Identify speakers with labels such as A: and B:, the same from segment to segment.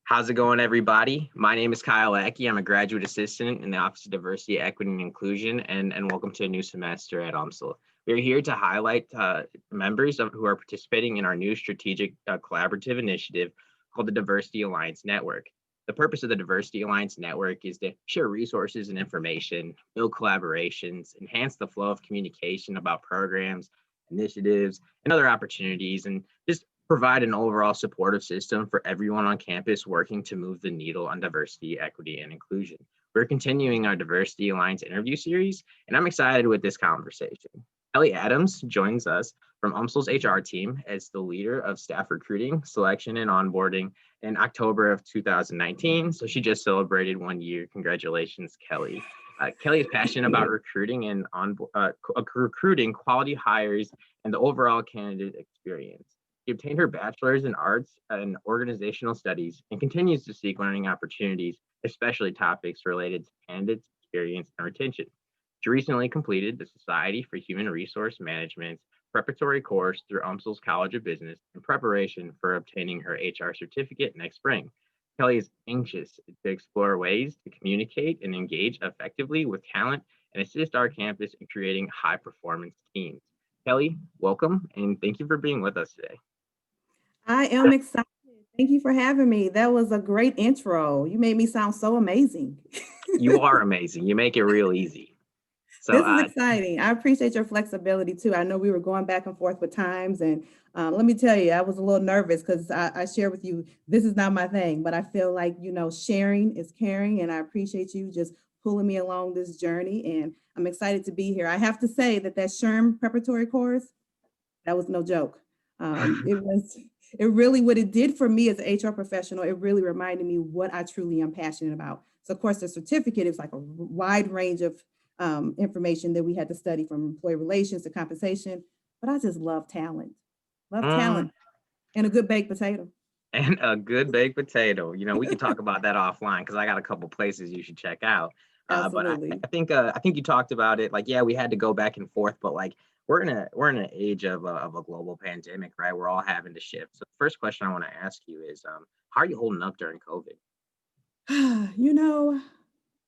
A: How's it going, everybody? My name is Kyle Lackey. I'm a graduate assistant in the Office of Diversity, Equity, and Inclusion, and welcome to a new semester at UMSL. We're here to highlight members who are participating in our new strategic collaborative initiative called the Diversity Alliance Network. The purpose of the Diversity Alliance Network is to share resources and information, build collaborations, enhance the flow of communication about programs, initiatives, and other opportunities, and just provide an overall supportive system for everyone on campus working to move the needle on diversity, equity, and inclusion. We're continuing our Diversity Alliance interview series, and I'm excited with this conversation. Kelly Adams joins us from UMSL's HR team as the leader of staff recruiting, selection, and onboarding in October of 2019. So she just celebrated 1 year. Congratulations, Kelly. Kelly is passionate about recruiting and recruiting quality hires and the overall candidate experience. She obtained her bachelor's in arts and organizational studies and continues to seek learning opportunities, especially topics related to candidates, experience, and retention. She recently completed the Society for Human Resource Management's preparatory course through UMSL's College of Business in preparation for obtaining her HR certificate next spring. Kelly is anxious to explore ways to communicate and engage effectively with talent and assist our campus in creating high-performance teams. Kelly, welcome, and thank you for being with us today.
B: I am excited. Thank you for having me. That was a great intro. You made me sound so amazing.
A: You are amazing. You make it real easy. So
B: This is exciting. I appreciate your flexibility too. I know we were going back and forth with times, and let me tell you, I was a little nervous because I share with you, this is not my thing, but I feel like, sharing is caring, and I appreciate you just pulling me along this journey, and I'm excited to be here. I have to say that SHRM preparatory course, that was no joke. It really, what it did for me as an HR professional, it really reminded me what I truly am passionate about. So of course the certificate is like a wide range of information that we had to study, from employee relations to compensation, but I just love talent and a good baked potato.
A: And a good baked potato. We can talk about that offline because I got a couple places you should check out. But
B: Absolutely.
A: I think you talked about it. Like, yeah, we had to go back and forth, but like we're in an age of a global pandemic, right? We're all having to shift. So the first question I want to ask you is, how are you holding up during COVID?
B: You know,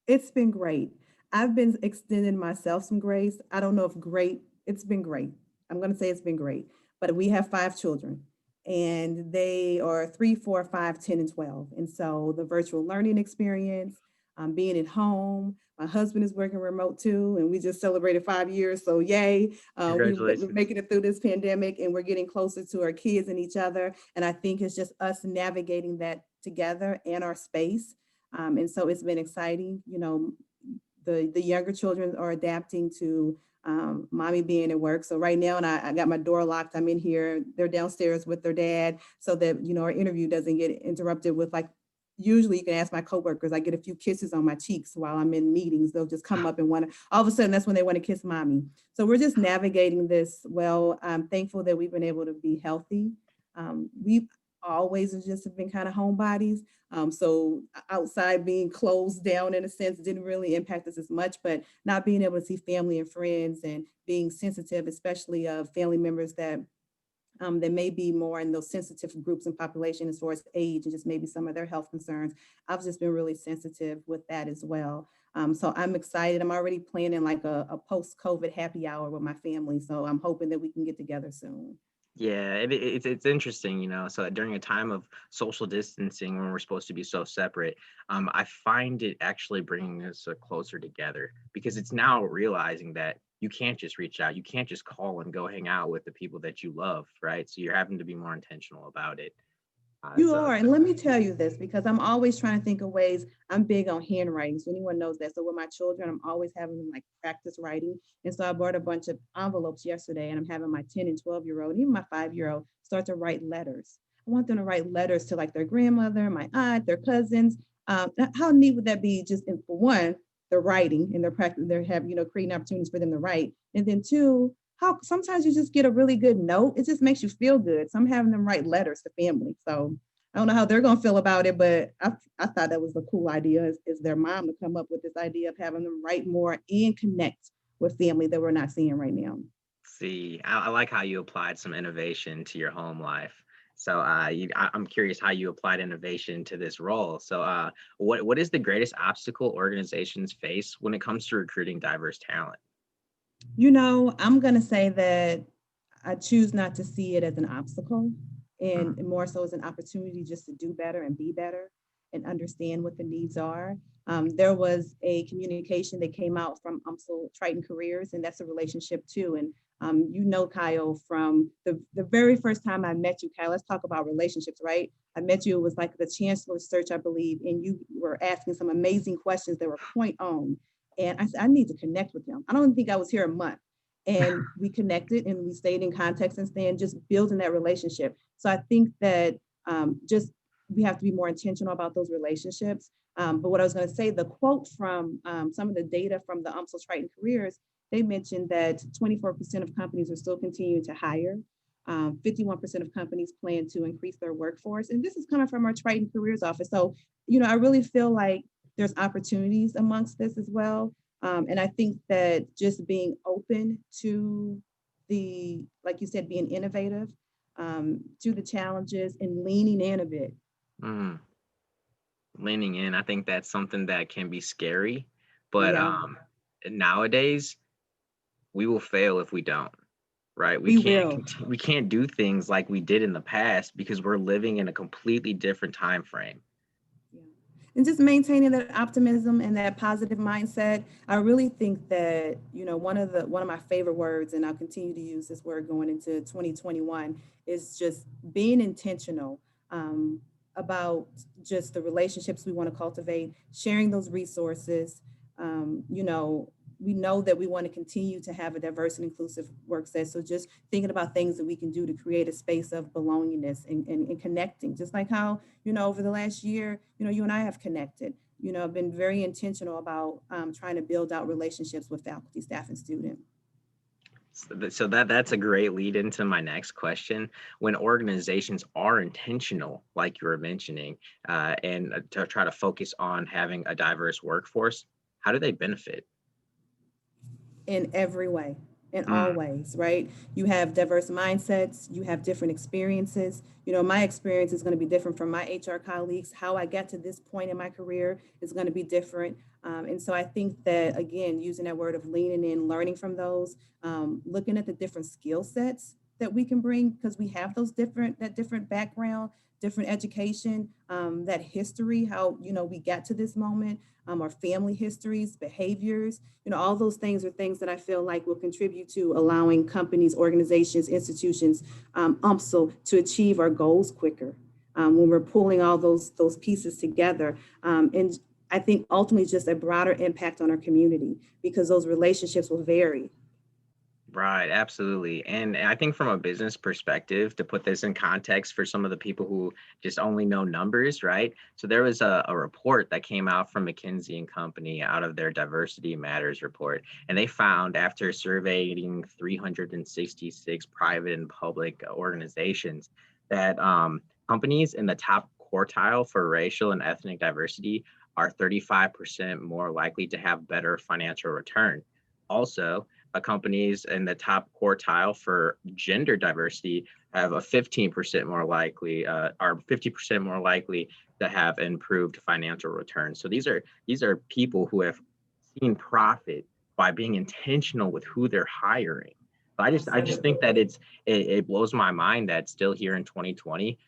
B: it's been great. I've been extending myself some grace. I don't know if great, it's been great. I'm going to say it's been great. But we have 5 children, and they are 3, 4, 5, 10, and 12. And so the virtual learning experience, being at home, my husband is working remote too, and we just celebrated 5 years. So yay, we're
A: Congratulations.
B: making it through this pandemic, and we're getting closer to our kids and each other. And I think it's just us navigating that together and our space. And so it's been exciting. The younger children are adapting to mommy being at work. So right now, and I got my door locked. I'm in here. They're downstairs with their dad, so that our interview doesn't get interrupted with, like, usually you can ask my coworkers. I get a few kisses on my cheeks while I'm in meetings. They'll just come up and want to. All of a sudden, that's when they want to kiss mommy. So we're just navigating this well. I'm thankful that we've been able to be healthy. We've always just have been kind of homebodies. So outside being closed down in a sense didn't really impact us as much, but not being able to see family and friends and being sensitive, especially of family members that may be more in those sensitive groups and population as far as age and just maybe some of their health concerns. I've just been really sensitive with that as well. So I'm excited. I'm already planning like a post-COVID happy hour with my family. So I'm hoping that we can get together soon.
A: Yeah, it's interesting, So during a time of social distancing, when we're supposed to be so separate, I find it actually bringing us closer together, because it's now realizing that you can't just reach out, you can't just call and go hang out with the people that you love, right? So you're having to be more intentional about it.
B: You
A: So
B: are. And let me tell you this, because I'm always trying to think of ways. I'm big on handwriting. So anyone knows that. So with my children, I'm always having them like practice writing. And so I bought a bunch of envelopes yesterday, and I'm having my 10 and 12-year-old, and even my 5-year-old start to write letters. I want them to write letters to like their grandmother, my aunt, their cousins. How neat would that be? Just for one, they're writing and they're practice, they have, creating opportunities for them to write. And then two, how sometimes you just get a really good note. It just makes you feel good. So I'm having them write letters to family. So I don't know how they're going to feel about it, but I thought that was a cool idea, is their mom to come up with this idea of having them write more and connect with family that we're not seeing right now.
A: see, I like how you applied some innovation to your home life. So I'm curious how you applied innovation to this role. So what is the greatest obstacle organizations face when it comes to recruiting diverse talent?
B: I'm going to say that I choose not to see it as an obstacle and
A: Mhm.
B: more so as an opportunity just to do better and be better and understand what the needs are. There was a communication that came out from UMSL Triton Careers, and that's a relationship too. And Kyle, from the very first time I met you, Kyle, let's talk about relationships, right? I met you, it was like the chancellor's search, I believe, and you were asking some amazing questions that were point on. And I said, I need to connect with him. I don't think I was here a month. And we connected and we stayed in context and staying just building that relationship. So I think that just we have to be more intentional about those relationships. But what I was going to say, the quote from some of the data from the UMSL Triton Careers, they mentioned that 24% of companies are still continuing to hire. 51% of companies plan to increase their workforce. And this is coming from our Triton Careers office. So, I really feel like there's opportunities amongst this as well. And I think that just being open to like you said, being innovative to the challenges and leaning in a bit.
A: Mm, leaning in, I think that's something that can be scary, but
B: Yeah,
A: nowadays we will fail if we don't. Right?
B: we will.
A: We can't do things like we did in the past because we're living in a completely different time frame.
B: Yeah. And just maintaining that optimism and that positive mindset. I really think that, one of my favorite words, and I'll continue to use this word going into 2021, is just being intentional about just the relationships we want to cultivate, sharing those resources. We know that we want to continue to have a diverse and inclusive work set. So just thinking about things that we can do to create a space of belongingness and connecting, just like how, over the last year, you and I have connected. I've been very intentional about trying to build out relationships with faculty, staff, and student.
A: So that's a great lead into my next question. When organizations are intentional, like you were mentioning, and to try to focus on having a diverse workforce, how do they benefit?
B: In every way, in all
A: Mm,
B: ways, right? You have diverse mindsets, you have different experiences. My experience is going to be different from my HR colleagues. How I got to this point in my career is going to be different. And so I think that, again, using that word of leaning in, learning from those, looking at the different skill sets that we can bring because we have that different background, different education, that history, how, we got to this moment, our family histories, behaviors, all those things are things that I feel like will contribute to allowing companies, organizations, institutions, UMSL to achieve our goals quicker when we're pulling all those pieces together. And I think ultimately just a broader impact on our community because those relationships will vary.
A: right, absolutely. And I think from a business perspective, to put this in context for some of the people who just only know numbers, right? So there was a report that came out from McKinsey and Company out of their Diversity Matters report. And they found after surveying 366 private and public organizations that companies in the top quartile for racial and ethnic diversity are 35% more likely to have better financial return. Also, companies in the top quartile for gender diversity have a 15% more likely, are 50% more likely to have improved financial returns. So these are people who have seen profit by being intentional with who they're hiring. So I just think that it blows my mind that still here in 2020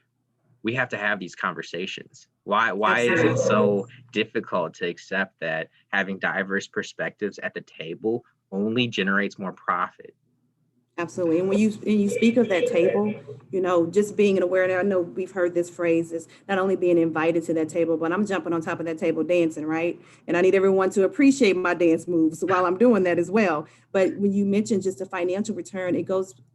A: we have to have these conversations. Why is it
B: Absolutely.
A: so difficult to accept that having diverse perspectives at the table only generates more profit?
B: Absolutely. And when you speak of that table, just being aware, and I know we've heard this phrase is not only being invited to that table, but I'm jumping on top of that table dancing, right? And I need everyone to appreciate my dance moves while I'm doing that as well. But when you mention just a financial return, it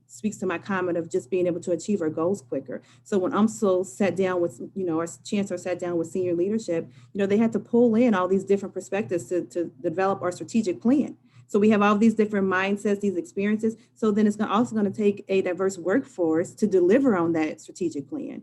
B: speaks to my comment of just being able to achieve our goals quicker. So when UMSL sat down with, our chancellor sat down with senior leadership, they had to pull in all these different perspectives to develop our strategic plan. So we have all these different mindsets, these experiences. So then it's also going to take a diverse workforce to deliver on that strategic plan.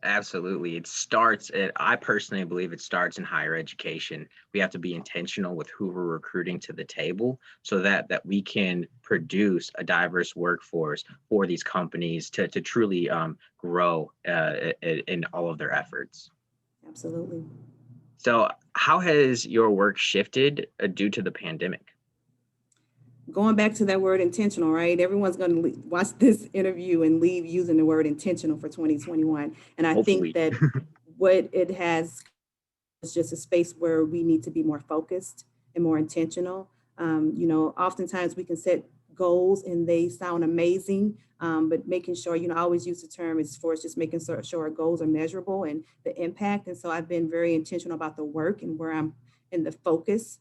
A: Absolutely. It starts I personally believe it starts in higher education. We have to be intentional with who we're recruiting to the table so that we can produce a diverse workforce for these companies to truly grow in all of their efforts.
B: Absolutely.
A: So, how has your work shifted due to the pandemic?
B: Going back to that word intentional, right? Everyone's going to watch this interview and leave using the word intentional for 2021. And I think
A: Hopefully.
B: that what it has is just a space where we need to be more focused and more intentional. Oftentimes we can set goals and they sound amazing, but making sure, I always use the term as far as just making sure our goals are measurable and the impact. And so I've been very intentional about the work and where I'm in the focus,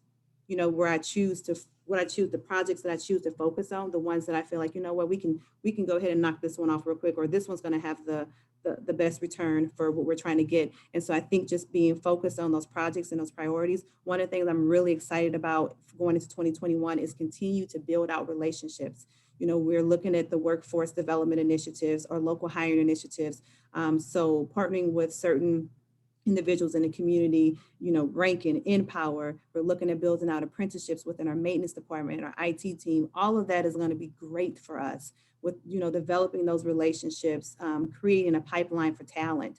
B: where I choose the projects that I choose to focus on, the ones that I feel like, what, we can go ahead and knock this one off real quick, or this one's going to have the best return for what we're trying to get. And so I think just being focused on those projects and those priorities, one of the things I'm really excited about going into 2021 is continue to build out relationships. We're looking at the workforce development initiatives or local hiring initiatives. So partnering with certain individuals in the community, ranking in power. We're looking at building out apprenticeships within our maintenance department and our IT team. All of that is going to be great for us with, developing those relationships, creating a pipeline for talent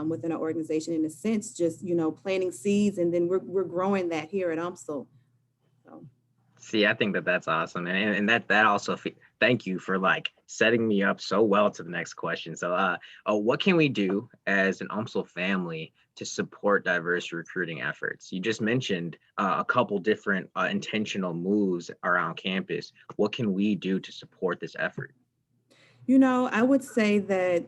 B: within our organization. In a sense, just, planting seeds, and then we're growing that here at UMSL. So.
A: See, I think that's awesome, and that also thank you for like setting me up so well to the next question. So, what can we do as an UMSL family to support diverse recruiting efforts? You just mentioned a couple different intentional moves around campus. What can we do to support this effort?
B: I would say that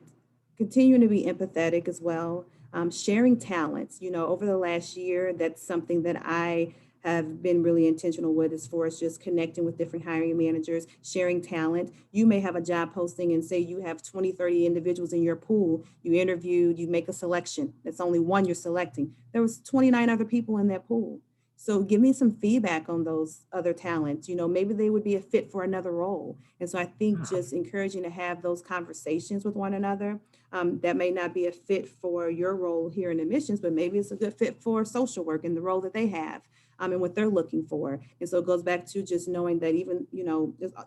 B: continuing to be empathetic as well, sharing talents. Over the last year, that's something that I have been really intentional with as far as just connecting with different hiring managers, sharing talent. You may have a job posting and say you have 20, 30 individuals in your pool. You interviewed, you make a selection. That's only one you're selecting. There was 29 other people in that pool. So give me some feedback on those other talents. Maybe they would be a fit for another role. And so I think
A: Hmm.
B: just encouraging to have those conversations with one another. That may not be a fit for your role here in admissions, but maybe it's a good fit for social work and the role that they have, and what they're looking for. And so it goes back to just knowing that even,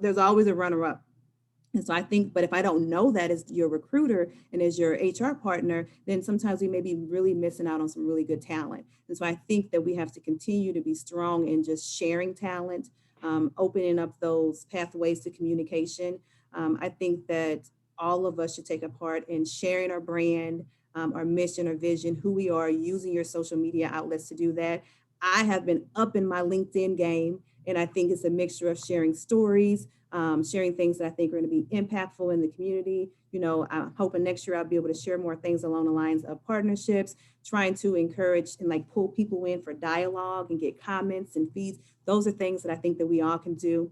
B: there's always a runner up. And so I think, but if I don't know that as your recruiter and as your HR partner, then sometimes we may be really missing out on some really good talent. And so I think that we have to continue to be strong in just sharing talent, opening up those pathways to communication. I think that all of us should take a part in sharing our brand, our mission, our vision, who we are, using your social media outlets to do that. I have been up in my LinkedIn game, and I think it's a mixture of sharing stories, sharing things that I think are going to be impactful in the community. I'm hoping next year I'll be able to share more things along the lines of partnerships, trying to encourage and like pull people in for dialogue and get comments and feeds. Those are things that I think that we all can do.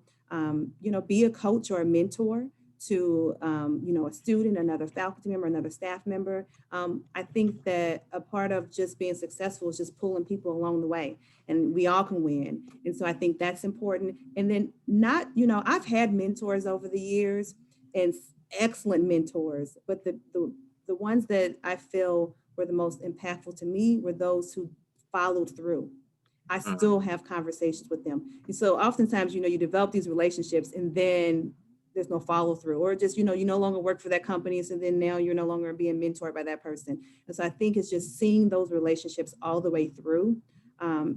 B: Be a coach or a mentor to, a student, another faculty member, another staff member. I think that a part of just being successful is just pulling people along the way, and we all can win. And so I think that's important. And then I've had mentors over the years and excellent mentors, but the ones that I feel were the most impactful to me were those who followed through. I
A: Mhm.
B: still have conversations with them. And so oftentimes, you develop these relationships and then there's no follow through, or just, you no longer work for that company. So then now you're no longer being mentored by that person. And so I think it's just seeing those relationships all the way through.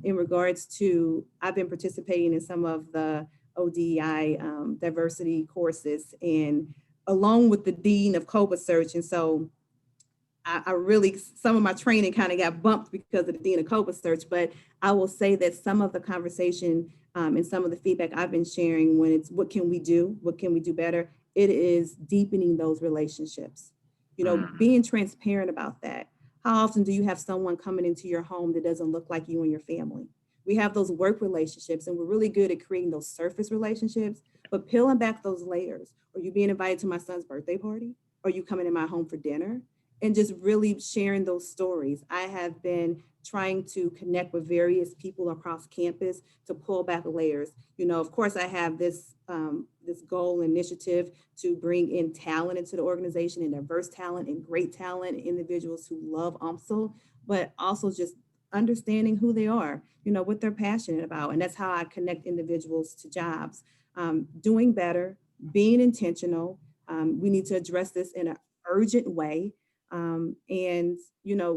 B: In regards to, I've been participating in some of the ODI diversity courses, and along with the dean of COBA search. And so I really, some of my training kind of got bumped because of the Dean of COBA search, but I will say that some of the conversation and some of the feedback I've been sharing when it's what can we do? What can we do better? It is deepening those relationships,
A: Mhm.
B: being transparent about that. How often do you have someone coming into your home that doesn't look like you and your family? We have those work relationships and we're really good at creating those surface relationships, but peeling back those layers. Are you being invited to my son's birthday party? Are you coming in my home for dinner? And just really sharing those stories. I have been trying to connect with various people across campus to pull back layers. Of course, I have this goal initiative to bring in talent into the organization, and diverse talent and great talent, individuals who love UMSL, but also just understanding who they are, what they're passionate about. And that's how I connect individuals to jobs. Doing better, being intentional. We need to address this in an urgent way. And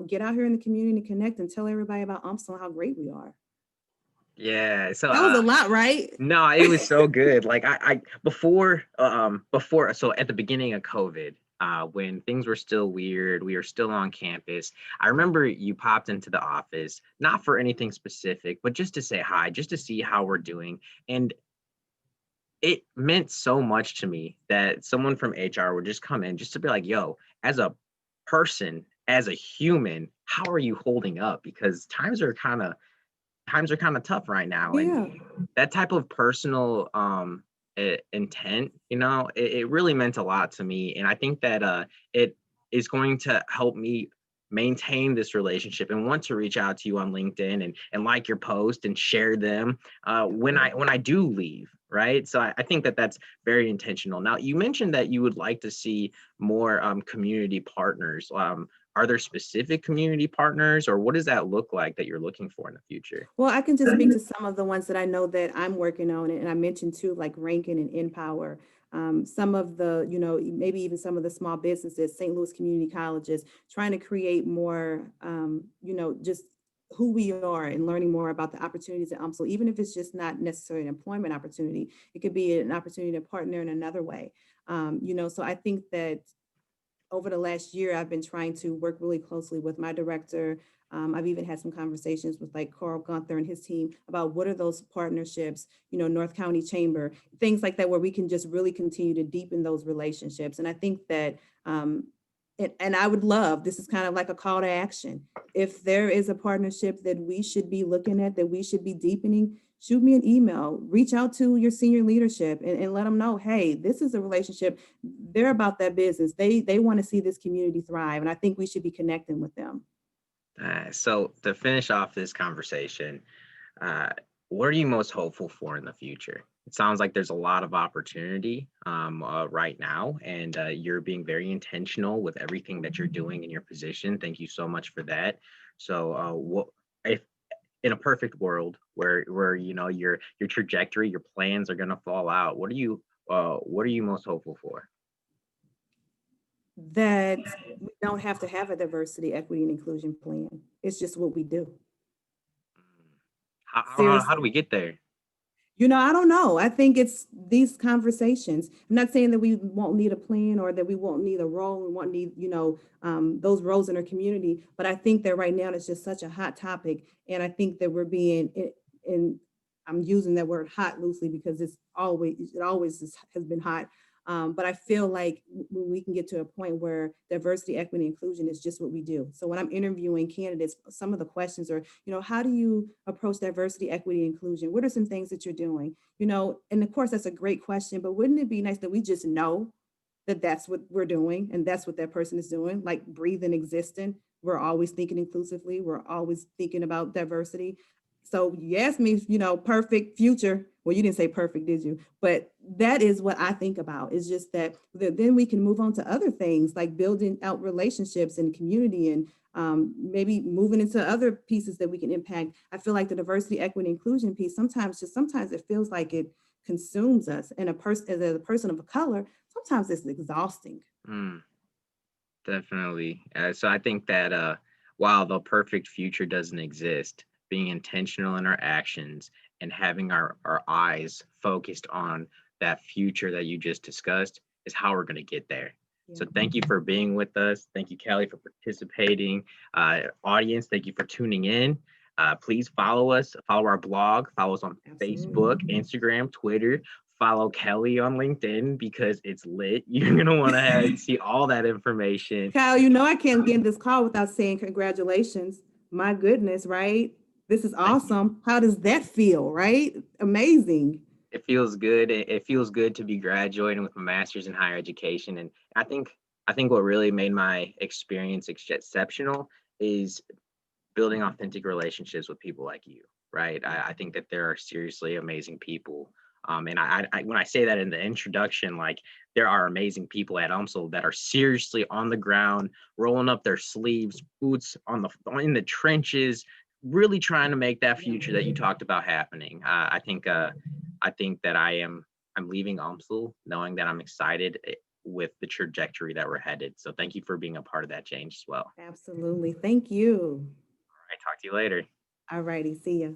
B: get out here in the community and connect and tell everybody about UMSL and how great we are.
A: Yeah. So
B: That was a lot, right?
A: no, it was so good. Like I before so at the beginning of COVID, when things were still weird, we were still on campus. I remember you popped into the office, not for anything specific, but just to say hi, just to see how we're doing. And it meant so much to me that someone from HR would just come in just to be like, yo, as a person, as a human, how are you holding up? Because times are kind of tough right now.
B: Yeah.
A: And that type of personal intent, it really meant a lot to me. And I think that it is going to help me maintain this relationship and want to reach out to you on LinkedIn and like your post and share them when I do leave. Right. So I think that that's very intentional. Now, you mentioned that you would like to see more community partners. Are there specific community partners, or what does that look like that you're looking for in the future?
B: Well, I can just speak to some of the ones that I know that I'm working on, and I mentioned too, like Rankin and Empower. Some of the, maybe even some of the small businesses, St. Louis community colleges, trying to create more, just who we are and learning more about the opportunities at UMSL, even if it's just not necessarily an employment opportunity, it could be an opportunity to partner in another way. So I think that over the last year, I've been trying to work really closely with my director. I've even had some conversations with like Carl Gunther and his team about what are those partnerships, North County Chamber, things like that, where we can just really continue to deepen those relationships. And I think that, and I would love, this is kind of like a call to action. If there is a partnership that we should be looking at, that we should be deepening, shoot me an email, reach out to your senior leadership and let them know, hey, this is a relationship. They're about that business. They want to see this community thrive. And I think we should be connecting with them.
A: So to finish off this conversation, what are you most hopeful for in the future? It sounds like there's a lot of opportunity right now, and you're being very intentional with everything that you're doing in your position. Thank you so much for that. So what if in a perfect world where your trajectory, your plans are going to fall out, what are you most hopeful for?
B: That we don't have to have a diversity, equity, and inclusion plan. It's just what we do.
A: How do we get there?
B: I don't know. I think it's these conversations. I'm not saying that we won't need a plan or that we won't need a role and won't need, those roles in our community. But I think that right now it's just such a hot topic. And I think that we're being, and I'm using that word hot loosely because it always has been hot. But I feel like when we can get to a point where diversity, equity, inclusion is just what we do. So when I'm interviewing candidates, some of the questions are, how do you approach diversity, equity, inclusion? What are some things that you're doing? And of course, that's a great question, but wouldn't it be nice that we just know that that's what we're doing and that's what that person is doing, like breathing, existing. We're always thinking inclusively. We're always thinking about diversity. So you asked me, perfect future. Well, you didn't say perfect, did you? But that is what I think about. It's just that then we can move on to other things like building out relationships and community and maybe moving into other pieces that we can impact. I feel like the diversity, equity, inclusion piece, sometimes it feels like it consumes us. And as a person of color, sometimes it's exhausting.
A: Definitely. So I think that while the perfect future doesn't exist, being intentional in our actions and having our eyes focused on that future that you just discussed is how we're going to get there. Yeah. So thank you for being with us. Thank you, Kelly, for participating. Audience, thank you for tuning in. Please follow us, follow our blog, follow us on Facebook, Instagram, Twitter. Follow Kelly on LinkedIn because it's lit. You're going to want to see all that information.
B: Kyle, I can't get this call without saying congratulations. My goodness, right? This is awesome. How does that feel, right? Amazing.
A: It feels good. It feels good to be graduating with a master's in higher education. And I think what really made my experience exceptional is building authentic relationships with people like you, right? I think that there are seriously amazing people. And when I say that in the introduction, like there are amazing people at UMSL that are seriously on the ground, rolling up their sleeves, boots on in the trenches, really trying to make that
B: Yeah.
A: future that you talked about happening. I think that I'm leaving UMSL knowing that I'm excited with the trajectory that we're headed. So thank you for being a part of that change as well.
B: Absolutely. Thank you.
A: All right, talk to you later.
B: All righty. See ya.